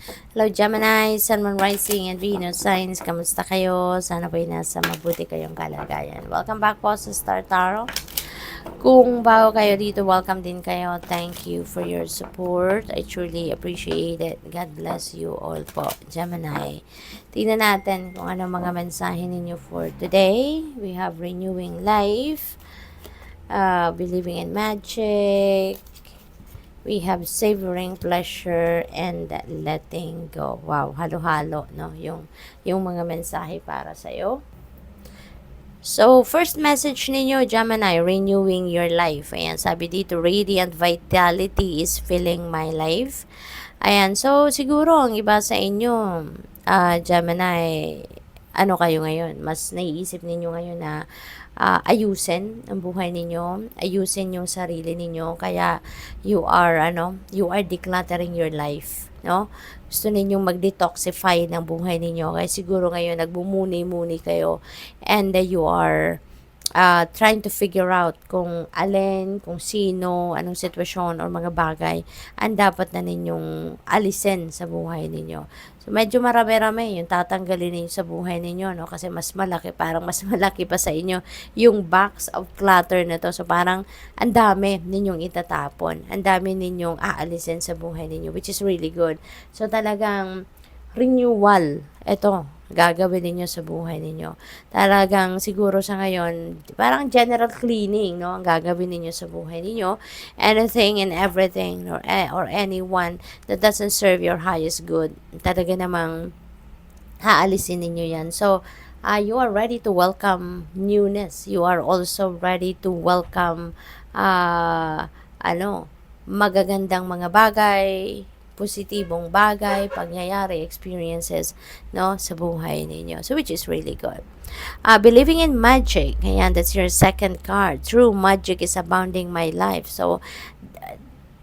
Hello Gemini, Sun, Moon, Rising, and Venus signs. Kamusta kayo? Sana po'y nasa mabuti kayong kalagayan. Welcome back po sa Star Tarot. Kung bago kayo dito, welcome din kayo. Thank you for your support. I truly appreciate it. God bless you all po, Gemini. Tingnan natin kung ano mga mensahe ninyo for today. We have renewing life, believing in magic. We have savoring pleasure and letting go. Wow, halo-halo, no? Yung mga mensahe para sa'yo. So, first message ninyo, Gemini, renewing your life. Ayan, sabi dito, radiant vitality is filling my life. Ayan, so siguro ang iba sa inyo, Gemini, ano kayo ngayon? Mas naiisip ninyo ngayon na ayusin ang buhay ninyo, ayusin yung sarili ninyo, kaya you are decluttering your life, no? Gusto ninyong mag-detoxify ng buhay ninyo, kaya siguro ngayon nagbumuni-muni kayo and you are trying to figure out kung alin, kung sino, anong sitwasyon or mga bagay ang dapat na ninyong alisin sa buhay ninyo. So, medyo marami-rami yung tatanggalin ninyo sa buhay ninyo, no? Kasi mas malaki, parang mas malaki pa sa inyo yung box of clutter na to. So, parang ang dami ninyong itatapon. Ang dami ninyong aalisin sa buhay ninyo, which is really good. So, talagang renewal. Ito, gagawin ninyo sa buhay ninyo. Talagang siguro sa ngayon, parang general cleaning, no? Ang gagawin ninyo sa buhay ninyo. Anything and everything or anyone that doesn't serve your highest good. Talaga namang haalisin ninyo yan. So, you are ready to welcome newness. You are also ready to welcome magagandang mga bagay, positibong bagay, pangyayari, experiences, no, sa buhay ninyo. So, which is really good. Believing in magic. Ayan, that's your second card. True magic is abounding my life. So,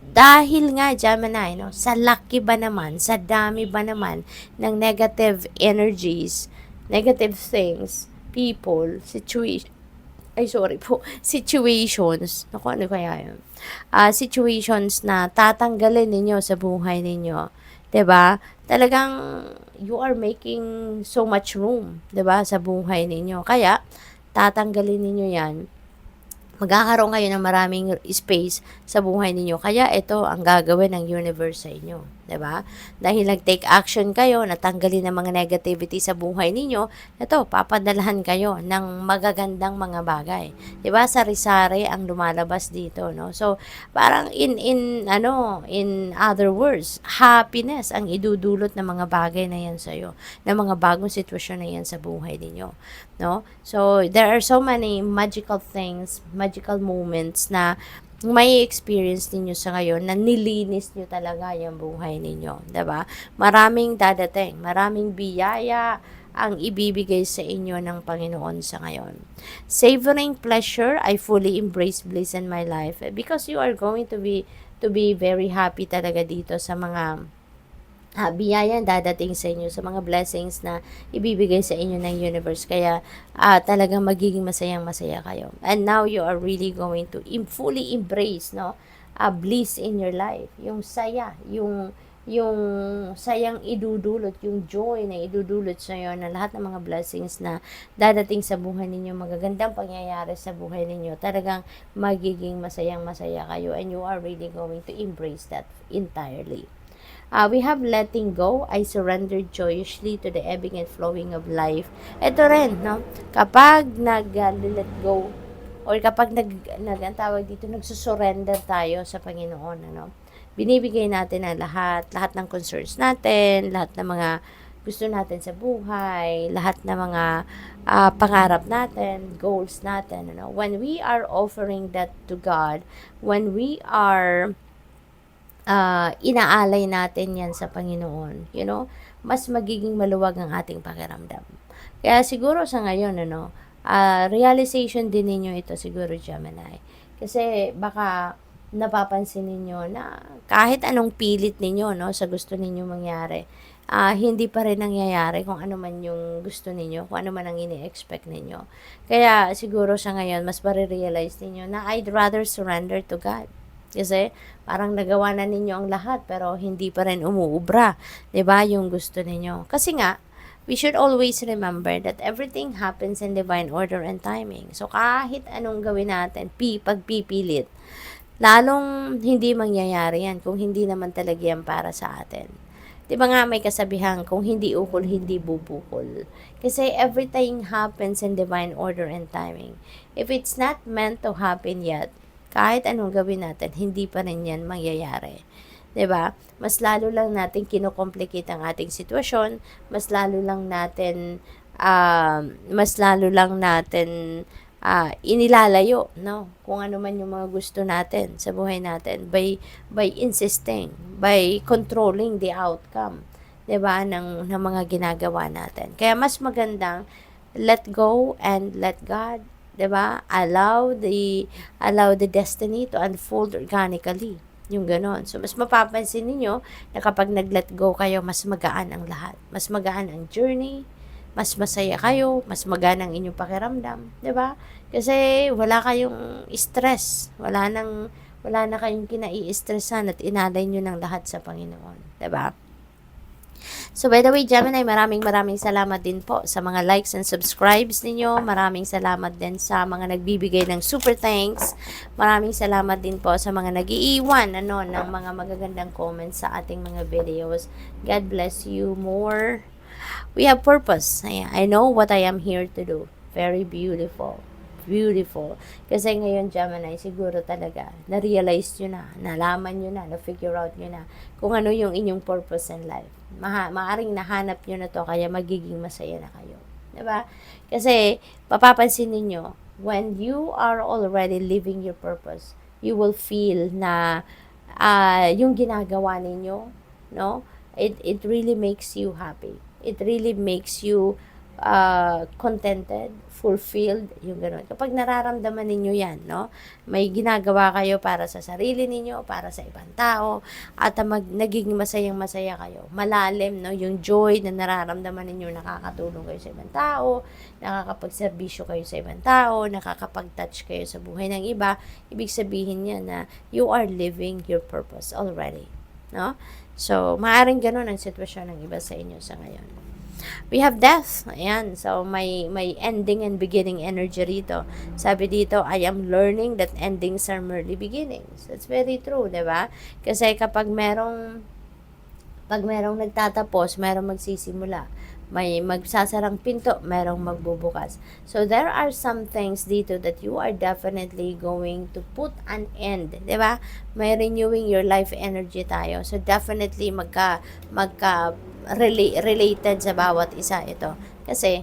dahil nga, Gemini, no, sa laki ba naman, sa dami ba naman ng negative energies, negative things, people, situations, naku, ano kaya yun? Situations na tatanggalin ninyo sa buhay ninyo. 'Di ba? Talagang you are making so much room, 'di ba, sa buhay ninyo. Kaya tatanggalin ninyo 'yan. Magkakaroon kayo ng maraming space sa buhay ninyo. Kaya ito ang gagawin ng universe sa inyo. 'Di ba? Dahil nag-take action kayo, natanggalin ang mga negativity sa buhay ninyo, ito, papadalahan kayo ng magagandang mga bagay. 'Di ba? Sari-sari ang lumalabas dito, no? So, parang in other words, happiness ang idudulot ng mga bagay na 'yan sa iyo, ng mga bagong sitwasyon na 'yan sa buhay ninyo, no? So, there are so many magical things, magical moments na may experience ninyo sa ngayon na nilinis nyo talaga yung buhay ninyo, 'di ba? Maraming dadating, maraming biyaya ang ibibigay sa inyo ng Panginoon sa ngayon. Savoring pleasure, I fully embrace bliss in my life because you are going to be very happy talaga dito sa mga biyayang dadating sa inyo, sa mga blessings na ibibigay sa inyo ng universe. Kaya talagang magiging masayang-masaya kayo. And now you are really going to fully embrace, no, bliss in your life. Yung saya, yung sayang idudulot, yung joy na idudulot sa iyo na lahat ng mga blessings na dadating sa buhay ninyo, magagandang pangyayari sa buhay ninyo, talagang magiging masayang-masaya kayo and you are really going to embrace that entirely. We have letting go. I surrender joyously to the ebbing and flowing of life. Ito rin, no? Kapag nag-let go, or kapag ang tawag dito, nagsusurrender tayo sa Panginoon, ano? Binibigay natin ang lahat ng concerns natin, lahat ng mga gusto natin sa buhay, lahat ng mga pangarap natin, goals natin, ano? When we are offering that to God, when we are inaalay natin yan sa Panginoon, mas magiging maluwag ang ating pakiramdam. Kaya siguro sa ngayon, realization din ninyo ito siguro, Gemini. Kasi baka napapansin ninyo na kahit anong pilit ninyo, no, sa gusto ninyo mangyari, hindi pa rin nangyayari kung ano man yung gusto ninyo, kung ano man ang ini-expect ninyo. Kaya siguro sa ngayon, mas marirealize ninyo na I'd rather surrender to God. Kasi parang nagawa na ninyo ang lahat pero hindi pa rin umuubra, 'di ba? Yung gusto ninyo. Kasi nga we should always remember that everything happens in divine order and timing. So kahit anong gawin natin, pagpipilit, lalong hindi mangyayari yan kung hindi naman talaga yan para sa atin. 'Di ba nga may kasabihan, kung hindi ukol, hindi bubukol. Kasi everything happens in divine order and timing. If it's not meant to happen yet, kahit anong gawin natin, hindi pa rin yan mangyayari. 'Di ba? Mas lalo lang natin kino-complicate ang ating sitwasyon, mas lalo lang natin inilalayo, no? Kung ano man yung mga gusto natin sa buhay natin by insisting, by controlling the outcome, 'di ba, ng mga ginagawa natin. Kaya mas magandang let go and let God, 'di ba? Allow the destiny to unfold organically. Yung ganon. So, mas mapapansin ninyo na kapag nag-let go kayo, mas magaan ang lahat. Mas magaan ang journey, mas masaya kayo, mas magaan ang inyong pakiramdam, 'di ba? Kasi wala kayong stress, wala na kayong kinai-stressan at inalay niyo ng lahat sa Panginoon, 'di ba? So, by the way, Gemini, maraming salamat din po sa mga likes and subscribes ninyo. Maraming salamat din sa mga nagbibigay ng super thanks. Maraming salamat din po sa mga nag-iiwan ng mga magagandang comments sa ating mga videos. God bless you more. We have purpose. I know what I am here to do. Very beautiful. Beautiful. Kasi ngayon, Gemini, siguro talaga, na-realize nyo na, nalaman nyo na, na-figure out nyo na kung ano yung inyong purpose in life. Maaring nahanap nyo na to, kaya magiging masaya na kayo. Diba? Kasi, papapansin ninyo, when you are already living your purpose, you will feel na yung ginagawa ninyo, no? It really makes you happy. It really makes you contented, fulfilled, yung gano'n. Kapag nararamdaman ninyo yan, no? May ginagawa kayo para sa sarili ninyo, para sa ibang tao, at naging masayang-masaya kayo. Malalim, no? Yung joy na nararamdaman ninyo, nakakatulong kayo sa ibang tao, nakakapagserbisyo kayo sa ibang tao, nakakapag-touch kayo sa buhay ng iba, ibig sabihin niya na you are living your purpose already, no? So, maaaring gano'n ang sitwasyon ng iba sa inyo sa ngayon. We have death. Ayan. So, may ending and beginning energy rito. Sabi dito, I am learning that endings are merely beginnings. That's very true, di ba? Kasi pag merong nagtatapos, merong magsisimula. May magsasarang pinto, merong magbubukas. So, there are some things dito that you are definitely going to put an end. Di ba? May renewing your life energy tayo. So, definitely related sa bawat isa ito. Kasi,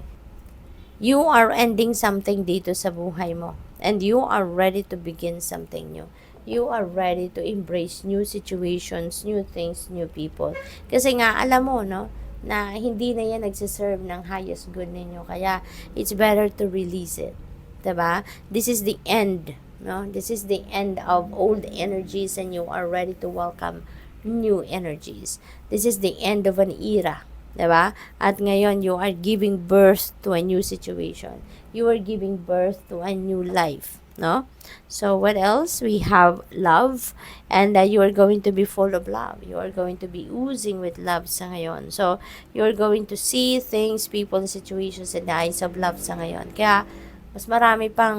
you are ending something dito sa buhay mo. And you are ready to begin something new. You are ready to embrace new situations, new things, new people. Kasi nga, alam mo, no, na hindi na yan nagsiserve ng highest good ninyo. Kaya, it's better to release it. Diba? This is the end. No? This is the end of old energies and you are ready to welcome new energies. This is the end of an era. Diba? At ngayon, you are giving birth to a new situation. You are giving birth to a new life. No? So, what else? We have love. And you are going to be full of love. You are going to be oozing with love sa ngayon. So, you are going to see things, people, situations in the eyes of love sa ngayon. Kaya, mas marami pang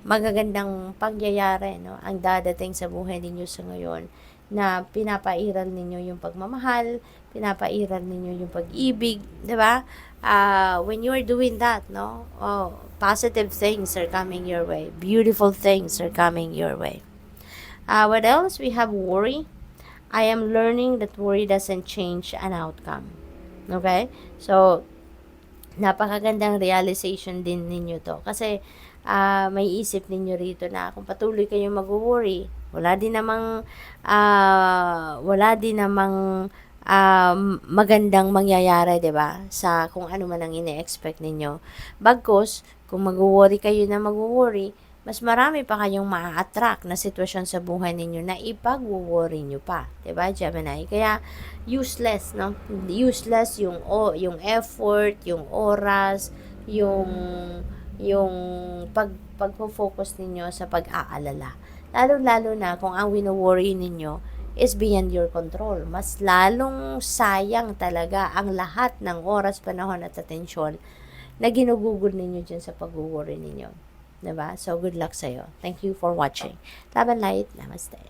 magagandang pangyayari, no? Ang dadating sa buhay ninyo sa ngayon na pinapairal ninyo yung pagmamahal, pinapairal ninyo yung pag-ibig, di ba? When you are doing that, no? Positive things are coming your way. Beautiful things are coming your way. What else? We have worry. I am learning that worry doesn't change an outcome. Okay? So, napakagandang realization din ninyo to. Kasi, may isip ninyo rito na kung patuloy kayong mag-worry, wala din namang magandang mangyayari, 'di ba? Sa kung ano man ang ine-expect ninyo. Bagkus, kung mag-worry kayo na mag-worry, mas marami pa kayong ma-attract na sitwasyon sa buhay ninyo na ipag-worry nyo pa, 'di ba, Gemini? Kaya useless, no? Useless yung effort, yung oras, yung pag-focus ninyo sa pag-aalala. Lalo-lalo na kung ang wino-worry ninyo is beyond your control. Mas lalong sayang talaga ang lahat ng oras, panahon at atensyon na ginugugol ninyo dyan sa pag-worry ninyo. Diba? So, good luck sa'yo. Thank you for watching. Laban light. Namaste.